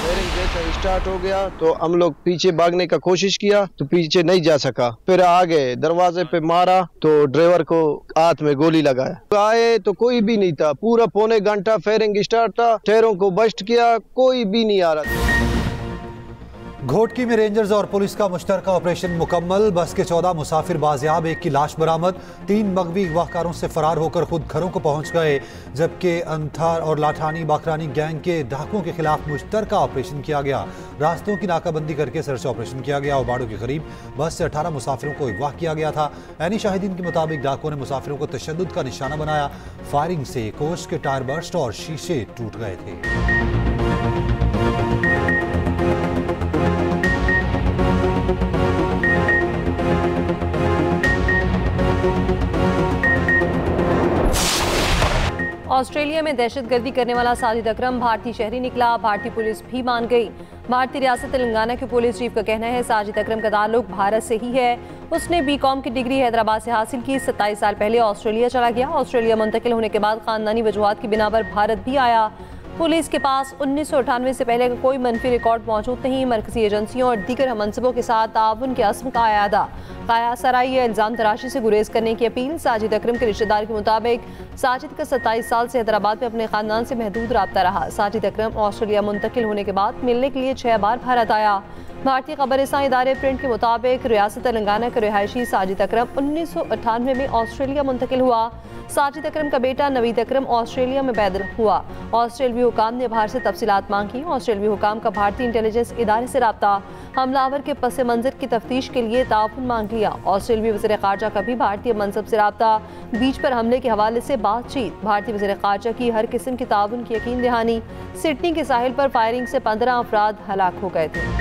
Firing जैसा start हो गया तो हम लोग पीछे भागने का कोशिश किया तो पीछे नहीं जा सका, फिर आगे दरवाजे पे मारा तो ड्राइवर को हाथ में गोली लगाया। आए तो कोई भी नहीं था, पूरा पौने घंटा फायरिंग स्टार्ट था, टायरों को बस्ट किया, कोई भी नहीं आ रहा था। घोटकी में रेंजर्स और पुलिस का मुश्तरका ऑपरेशन मुकम्मल। बस के 14 मुसाफिर बाजियाब, एक की लाश बरामद। 3 मगवी अगवाकारों से फरार होकर खुद घरों को पहुंच गए, जबकि अंथार और लाठानी बाखरानी गैंग के डाकुओं के खिलाफ मुश्तरका ऑपरेशन किया गया। रास्तों की नाकाबंदी करके सर्च ऑपरेशन किया गया। उबाड़ों के करीब बस से 18 मुसाफिरों को अगवा किया गया था। ऐनी शाहिदीन के मुताबिक डाकुओं ने मुसाफिरों को तशद्दुद का निशाना बनाया। फायरिंग से कोच के टायर बर्स्ट और शीशे टूट गए थे। ऑस्ट्रेलिया में दहशतगर्दी करने वाला साजिद अकरम भारतीय शहरी निकला। भारतीय पुलिस भी मान गई। भारतीय रियासत तेलंगाना के पुलिस चीफ का कहना है साजिद अकरम का ताल्लुक भारत से ही है। उसने बीकॉम की डिग्री हैदराबाद से हासिल की। 27 साल पहले ऑस्ट्रेलिया चला गया। ऑस्ट्रेलिया मुंतकिल होने के बाद खानदानी वजूहात की बिना पर भारत भी आया। पुलिस के पास 1998 से पहले का कोई मनफी रिकॉर्ड मौजूद नहीं। मरकजी एजेंसियों और दीगर मनसबों के साथ ताउन के अस्म का अयादा। काया सराई या इल्ज़ाम तराशी से गुरेज करने की अपील। साजिद अकरम के रिश्तेदार के मुताबिक साजिद का 27 साल से हैदराबाद में अपने खानदान से महदूद राब्ता रहा। साजिद अकरम ऑस्ट्रेलिया मुंतकिल होने के बाद मिलने के लिए 6 बार भारत आया। भारतीय खबरिस्तान इदारे प्रिंट के मुताबिक रियासत तेलंगाना के रिहायशी साजिद अकरम 1998 में ऑस्ट्रेलिया मुंतकिल हुआ। साजिद अकरम का बेटा नवीद अकरम ऑस्ट्रेलिया में पैदा हुआ। ऑस्ट्रेलियाई हुकाम ने बाहर से तफसीलात मांगी। ऑस्ट्रेलियाई हुकाम का भारतीय इंटेलिजेंस इदारे से रब्ता। हमलावर के पस मंजर की तफ्तीश के लिए ताउन मांग लिया। ऑस्ट्रेलियाई वज़ीर ख़ारजा का भी भारतीय मनसब से रब्ता। बीच पर हमले के हवाले से बातचीत। भारतीय वज़ीर ख़ारजा की हर किस्म की ताउन की यकीन दहानी। सिडनी के साहिल पर फायरिंग से 15 अफराद हलाक हो गए थे।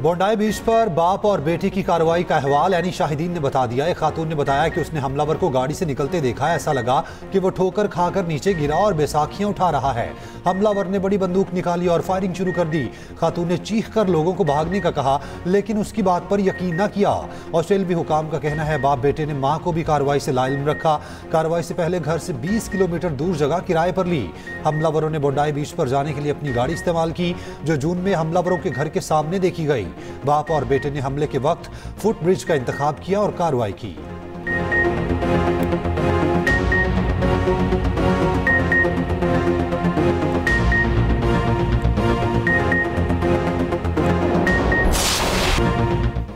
बोंडाई बीच पर बाप और बेटे की कार्रवाई का अहवाल ऐनी शाहिदीन ने बता दिया। एक खातून ने बताया कि उसने हमलावर को गाड़ी से निकलते देखा। ऐसा लगा कि वो ठोकर खाकर नीचे गिरा और बैसाखियां उठा रहा है। हमलावर ने बड़ी बंदूक निकाली और फायरिंग शुरू कर दी। खातून ने चीख कर लोगों को भागने का कहा, लेकिन उसकी बात पर यकीन न किया। ऑस्ट्रेलियाई हुकाम का कहना है बाप बेटे ने मां को भी कार्रवाई से लाइल्म रखा। कार्रवाई से पहले घर से 20 किलोमीटर दूर जगह किराए पर ली। हमलावरों ने बोंडाई बीच पर जाने के लिए अपनी गाड़ी इस्तेमाल की, जो जून में हमलावरों के घर के सामने देखी गई। बाप और बेटे ने हमले के वक्त फुट ब्रिज का इंतखाब किया और कार्रवाई की।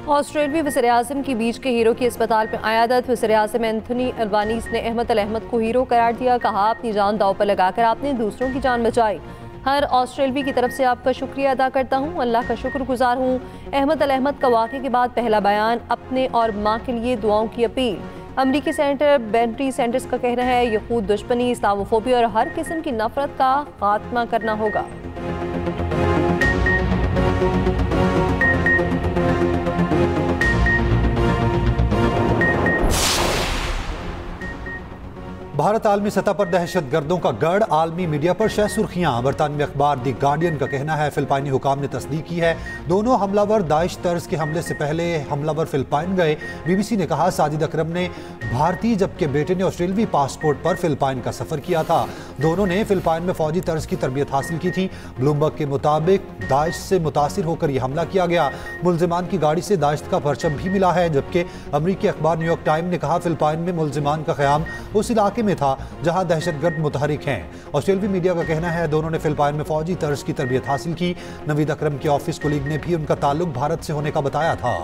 ऑस्ट्रेलियाई वज़ीर-ए-आज़म की बीच के हीरो की अस्पताल में आयादत। वज़ीर-ए-आज़म एंथनी अल्बानीज़ ने अहमद अल अहमद को हीरो करार दिया। कहा, अपनी जान दांव पर लगाकर आपने दूसरों की जान बचाई। हर ऑस्ट्रेलवी की तरफ से आपका शुक्रिया अदा करता हूँ। अल्लाह का शुक्रगुजार हूँ। अहमद अल अहमद का वाक़े के बाद पहला बयान। अपने और माँ के लिए दुआओं की अपील। अमरीकी सेनेटर बेंटी सैंडर्स का कहना है यहूद दुश्मनी, इस्लामोफोबिया और हर किस्म की नफरत का खात्मा करना होगा। भारत आलमी सतह पर दहशत गर्दों का गढ़। आलमी मीडिया पर शह सुर्खियां। बरतानवी अखबार दी गार्डियन का कहना है फिलिपाइनी हुकाम ने तस्दीक की है दोनों हमलावर दाइश तर्ज के हमले से पहले हमलावर फिलिपाइन गए। बीबीसी ने कहा साजिद अकरम ने भारतीय जबकि बेटे ने ऑस्ट्रेलियाई पासपोर्ट पर फिलिपाइन का सफर किया था। दोनों ने फिलिपाइन में फौजी तर्ज की तरबियत हासिल की थी। ब्लूमबर्ग के मुताबिक दाइश से मुतासिर होकर यह हमला किया गया। मुल्जिमान की गाड़ी से दाइश का परचम भी मिला है, जबकि अमरीकी अखबार न्यूयॉर्क टाइम ने कहा फिलिपाइन में मुल्जिमान का क़याम उस इलाके में था जहां दहशतगर्द मुतहरिक हैं। ऑस्ट्रेलियाई मीडिया का कहना है दोनों ने फिलिपाइन में फौजी तर्ज की तरबियत हासिल की। नवीद अकरम के ऑफिस कोलीग ने भी उनका ताल्लुक भारत से होने का बताया था।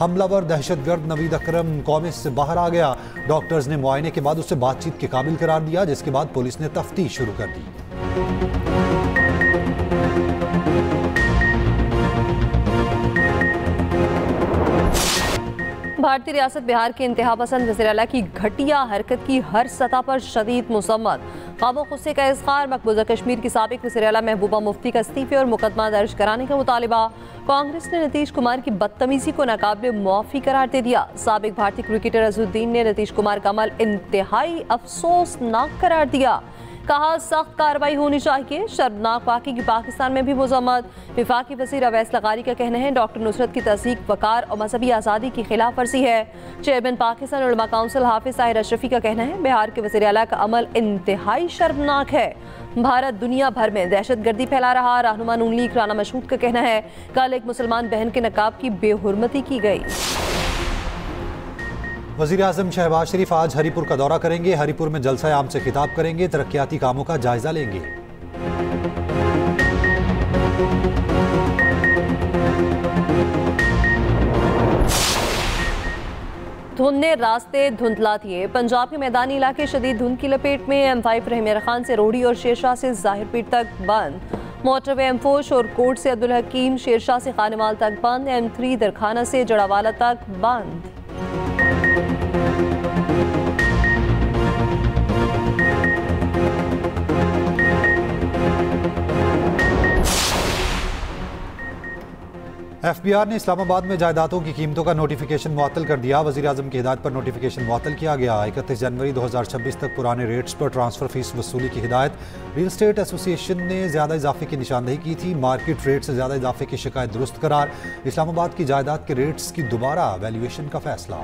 हमलावर दहशतगर्द नवीद अकरम कौम से बाहर आ गया। डॉक्टर्स ने मुआयने के बाद उसे बातचीत के काबिल करार दिया, जिसके बाद पुलिस ने तफ्तीश शुरू कर दी। भारतीय रियासत बिहार के इंतहा पसंद वज़ीर आला की घटिया हरकत की हर सतह पर शदीद मुसम्मत। क़ौम गुस्से का इज़हार। मकबूजा कश्मीर की साबिक वज़ीर आला महबूबा मुफ्ती का इस्तीफे और मुकदमा दर्ज कराने का मुतालिबा। कांग्रेस ने नीतीश कुमार की बदतमीजी को नाकाबिल मुआफ़ी करार दे दिया। साबिक भारतीय क्रिकेटर अज़हुद्दीन ने नीतीश कुमार का अमल इंतहाई अफसोसनाक करार दिया। कहा सख्त कार्रवाई होनी चाहिए। शर्मनाक वाक़े की पाकिस्तान में भी मज़म्मत। वफाकी वज़ीर अवैस लगारी का कहना है डॉक्टर नुसरत की तस्दीक वकार और मजहबी आज़ादी की खिलाफ वर्जी है। चेयरमैन पाकिस्तान उलमा काउंसिल हाफिज ताहिर अशरफी का कहना है बिहार के वज़ीर आला का अमल इंतहाई शर्मनाक है। भारत दुनिया भर में दहशत गर्दी फैला रहा। रहनुमा नून लीग राना मशहूद का कहना है कल एक मुसलमान बहन के नकाब की बेहुरमती की गई। वज़ीर आज़म शहबाज शरीफ आज हरीपुर का दौरा करेंगे। हरीपुर में जलसा आम से खिताब करेंगे। तरक्याती कामों का जायजा लेंगे। धुंध ने रास्ते धुंधला दिए। पंजाब के मैदानी इलाके शदीद धुंध की लपेट में। M5 रहमिया खान से रोडी और शेरशाह से जाहिरपीर तक बंद। मोटरवे M4 शोरकोट से अब्दुल हकीम शेरशाह से खानेवाल तक बंद। M3 दरखाना से जड़ावाला तक बंद। FBI ने इस्लामाबाद में जायदादों की कीमतों का नोटिफिकेशन मुअत्तल कर दिया। वज़ीर आज़म की हिदायत पर नोटिफिकेशन मुअत्तल किया गया। 31 जनवरी 2026 तक पुराने रेट्स पर ट्रांसफ़र फीस वसूली की हिदायत। रियल स्टेट एसोसिएशन ने ज़्यादा इजाफे की निशानदेही की थी। मार्केट रेट से ज़्यादा इजाफे की शिकायत दुरुस्त करार। इस्लामाबाद की जायदाद के रेट्स की दोबारा वैल्यूएशन का फैसला।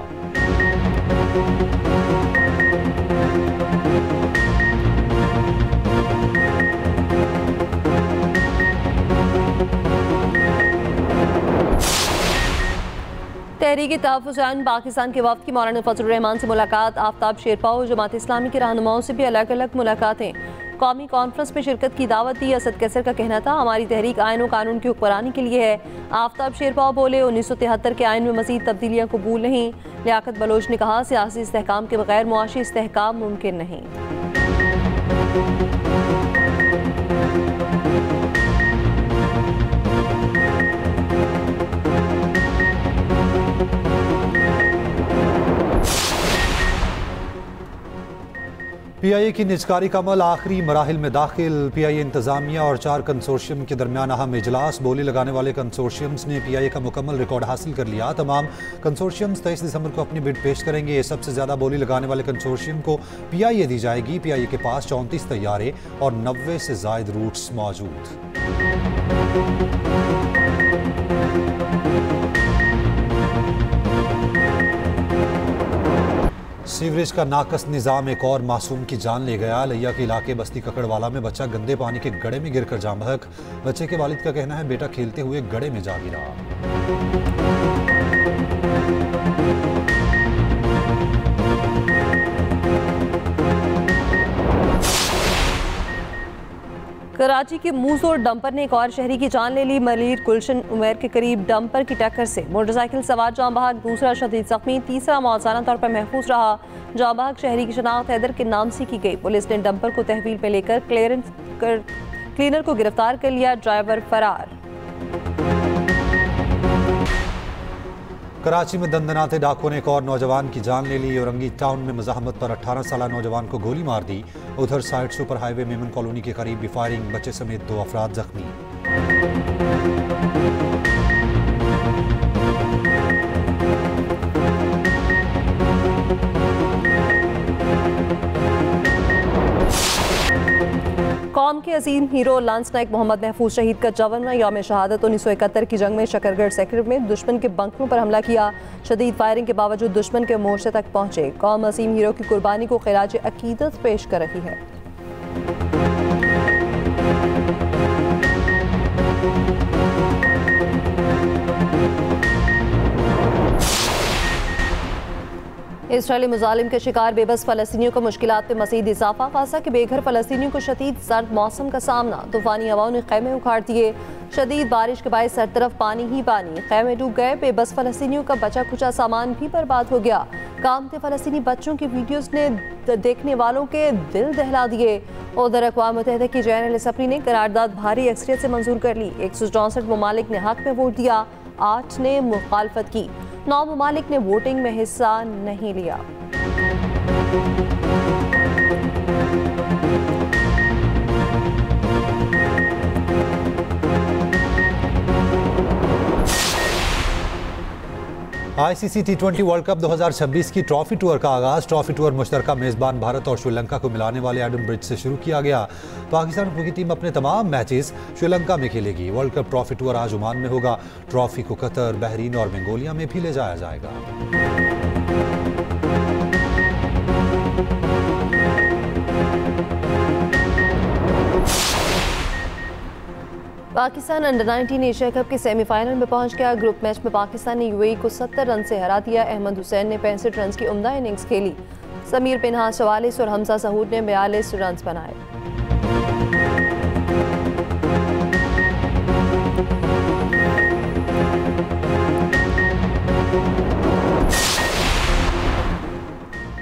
तहरीकी तहफ़्फ़ुज़ पाकिस्तान के वफ़द की मौलाना फजलुर रहमान से मुलाकात। आफ्ताब शेरपा और जमात इस्लामी के रहनुमाओं से भी अलग अलग मुलाकातें। कौमी कॉन्फ्रेंस में शिरकत की दावत दी। असद कैसर का कहना था हमारी तहरीक आइन और कानून की हुक्मरानी के लिए है। आफ्ताब शेरपा बोले 1973 के आइन में मज़ीद तब्दीलियाँ कबूल नहीं। लियाकत बलोच ने कहा सियासी इस्तेहकाम के बगैर मुआशी इस्तेहकाम मुमकिन नहीं। PIA की निजकारी का अमल आखिरी मराहिल में दाखिल। PIA इंतजामिया और 4 कंसोर्शियम के दरमियान अहम इजलास। बोली लगाने वाले कंसोर्शियम्स ने PIA का मुकम्मल रिकॉर्ड हासिल कर लिया। तमाम कंसोर्शियम्स 23 दिसंबर को अपनी बिड पेश करेंगे। सबसे ज़्यादा बोली लगाने वाले कंसोर्शियम को PIA दी जाएगी। PIA के पास 34 तैयारे और 90 से ज़ायद रूट्स मौजूद। सीवरेज का नाकस निज़ाम एक और मासूम की जान ले गया। लिया के इलाके बस्ती ककड़वाला में बच्चा गंदे पानी के गड्ढे में गिरकर जाम बहक। बच्चे के वालिद का कहना है बेटा खेलते हुए गड्ढे में जा गिरा। कराची के मूसोर डंपर ने एक और शहरी की जान ले ली। मलीर गुलशन उमेर के करीब डंपर की टक्कर से मोटरसाइकिल सवार जाम बहक, दूसरा शदीद जख्मी, तीसरा मौसाना तौर पर महफूज रहा। जाम बहक शहरी की शनाख्त हैदर के नाम से की गई। पुलिस ने डंपर को तहवील में लेकर क्लीनर को गिरफ्तार कर लिया। ड्राइवर फरार। कराची में दंदनाते डाकुओं ने एक और नौजवान की जान ले ली। औरंगी टाउन में मज़ाहमत पर 18 साल नौजवान को गोली मार दी। उधर side super highway Memon colony के करीब भी फायरिंग, बच्चे समेत 2 अफराद जख्मी। कौम के अजीम हीरो लांस नायक मोहम्मद महफूज शहीद का 54वां यौम शहादत। 1971 की जंग में शकरगढ़ सेक्टर में दुश्मन के बंकरों पर हमला किया। शदीद फायरिंग के बावजूद दुश्मन के मोर्चे तक पहुंचे। कौम अजीम हीरो की कुर्बानी को खिराज अकीदत पेश कर रही है। इसराइली मुजालिम के शिकार बेबस फलस्तीनियों को मुश्किलात में मज़ीद इजाफा। गाज़ा के बेघर फलस्तीनियों को शदीद सर्द मौसम का सामना। तूफानी हवाओं ने खैमे उखाड़ दिए। शदीद बारिश के बायस हर तरफ पानी ही पानी। खैमे डूब गए। बेबस फलस्तीनियों का बचा खुचा सामान भी बर्बाद हो गया। कामते फलस्तीनी बच्चों की वीडियोस ने देखने वालों के दिल दहला दिए। उधर अक़वाम मुत्तहिदा की जेनरल असम्बली ने करारदाद भारी अक्सरियत से मंजूर कर ली। 164 ममालिक ने हक में वोट दिया, 8 ने मुखालफत की। 9 ममालिक ने वोटिंग में हिस्सा नहीं लिया। ICC T20 वर्ल्ड कप 2026 की ट्रॉफी टूर का आगाज। ट्रॉफी टूर मुश्तरका मेजबान भारत और श्रीलंका को मिलाने वाले एडन ब्रिज से शुरू किया गया। पाकिस्तान की टीम अपने तमाम मैचेस श्रीलंका में खेलेगी। वर्ल्ड कप ट्रॉफी टूर आज ओमान में होगा। ट्रॉफी को कतर, बहरीन और मंगोलिया में भी ले जाया जाएगा। पाकिस्तान अंडर 19 एशिया कप के सेमीफाइनल में पहुंच गया। ग्रुप मैच में पाकिस्तान ने यूएई को 70 रन से हरा दिया। अहमद हुसैन ने 65 रन की उम्दा इनिंग्स खेली। समीर पिन्हास 44 और हमजा सहूद ने 42 रन बनाए।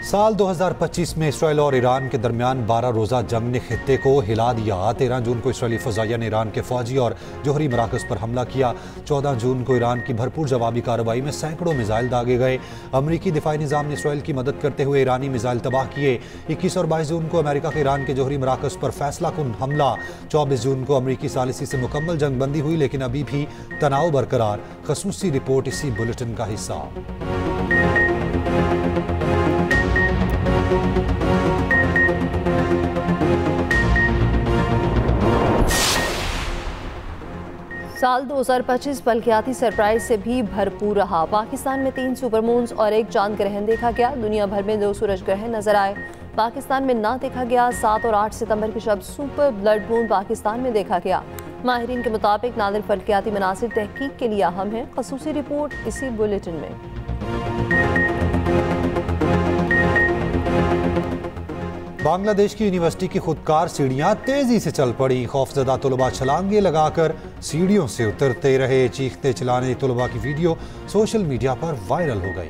साल 2025 में इसराइल और ईरान के दरमियान 12 रोज़ा जंग ने खित्ते को हिला दिया। 13 जून को इसराइली फ़ज़ाइया ने ईरान के फ़ौजी और जोहरी मराकज़ पर हमला किया। 14 जून को ईरान की भरपूर जवाबी कार्रवाई में सैकड़ों मिसाइल दागे गए। अमरीकी दिफाई निज़ाम ने इसराइल की मदद करते हुए ईरानी मिसाइल तबाह किए। 21 और 22 जून को अमेरिका के ईरान के जोहरी मराकज़ पर फैसला कुन हमला। 24 जून को अमरीकी सालिसी से मुकम्मल जंग बंदी हुई, लेकिन अभी भी तनाव बरकरार। ख़ुसूसी रिपोर्ट इसी बुलेटिन का हिस्सा। साल 2025 फल्कियाती सरप्राइज से भी भरपूर रहा। पाकिस्तान में 3 सुपरमून्स और 1 चांद ग्रहण देखा गया। दुनिया भर में 2 सूरज ग्रहण नजर आए। पाकिस्तान में ना देखा गया। 7 और 8 सितंबर के शब सुपर ब्लड मून पाकिस्तान में देखा गया। माहिरीन के मुताबिक नादिर फल्कियाती मनासिर तहकीक के लिए अहम है। ख़ुसूसी रिपोर्ट इसी बुलेटिन में। बांग्लादेश की यूनिवर्सिटी की खुदकार सीढ़ियां तेजी से चल पड़ी। खौफजदा तलबा छलांगे लगाकर सीढ़ियों से उतरते रहे। चीखते चिल्लाने तलबा की वीडियो सोशल मीडिया पर वायरल हो गई।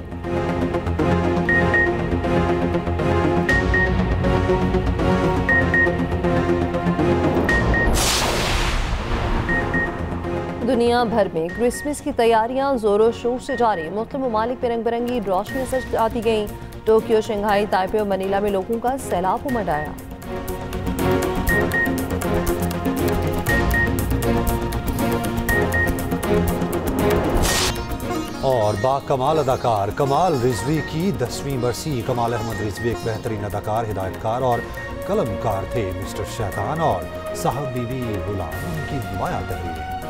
दुनिया भर में क्रिसमस की तैयारियां जोरों शोर से जारी। मुख्तलिफ ममालिक में रंग बिरंगी रोशनी सजाती गईं। टोक्यो, शंघाई, ताइपे और मनीला में लोगों का सैलाब उमड़ आया। और बाकमाल अदाकार कमाल रिजवी की 10वीं बरसी। कमाल अहमद रिजवी एक बेहतरीन अदाकार, हिदायतकार और कलमकार थे। मिस्टर शैतान और साहब बीबी गुलाम उनकी नुमाया तहरीरें।